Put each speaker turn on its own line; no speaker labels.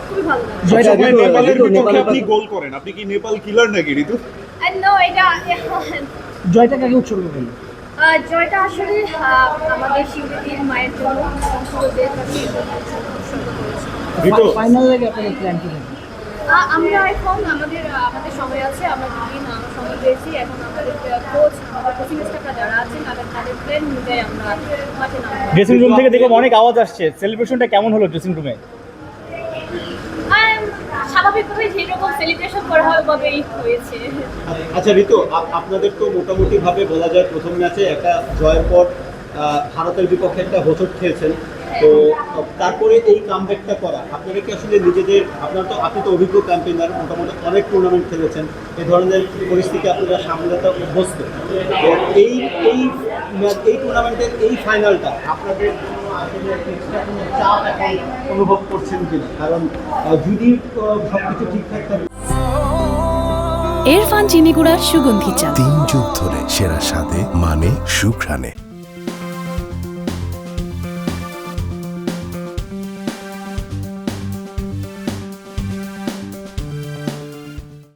খুবই ভালো লাগে।
জয়টা নেপালের বিপক্ষে আপনি গোল করেন, আপনি কি নেপাল কিলার নাকি ঋতু?
নো, এটা
জয়টা কাকে উৎসর্গ করলেন?
জয়টা আসলে আমাদের শিবদেবীর মায়ের জন্য পুরো দেশবাসী উৎসর্গ করেছে।
ঋতু
ফাইনাল লাগে আপনাদের প্ল্যান কি?
আমরা এখন আমাদের সময় আছে, আমরা দুদিন সময় পেয়েছি। এখন আমাদের কোচ, আমাদের কোচিং স্টাফরা যারা আছেন তাদের প্ল্যান অনুযায়ী আমরা মাঠে নামবো।
ড্রেসিং রুম থেকে দেখলাম অনেক আওয়াজ আসছে, সেলিব্রেশনটা কেমন হলো ড্রেসিং রুমে?
স্বাভাবিকভাবেই যেরকম সেলিব্রেশন করা হয় ওভাবেই হয়েছে।
আচ্ছা ঋতু, আপনাদের তো মোটামুটি ভাবে বলা যায় প্রথম ম্যাচে একটা জয়ের পর ভারতের বিপক্ষে একটা হোঁচট খেয়েছেন, তো তারপরে এই কামব্যাকটা করা আপনারা কি আসলে নিজেদের, আপনি তো অভিজ্ঞ ক্যাম্পেইনার, মোটামুটি অনেক টুর্নামেন্ট খেলেছেন, এই ধরনের পরিস্থিতি আপনারা সামলাতে অভ্যস্ত, তো এই টুর্নামেন্টের এই ফাইনালটা আপনাদের জন্য আসলে এক্সট্রা কোনো চাপ এখন অনুভব করছেন কিনা? কারণ যদি সবকিছু ঠিকঠাক থাকে।
ইরফান চিনিগুড়ার সুগন্ধি চা
3 যুগ ধরে সেরা স্বাদে মানে সুঘ্রাণে।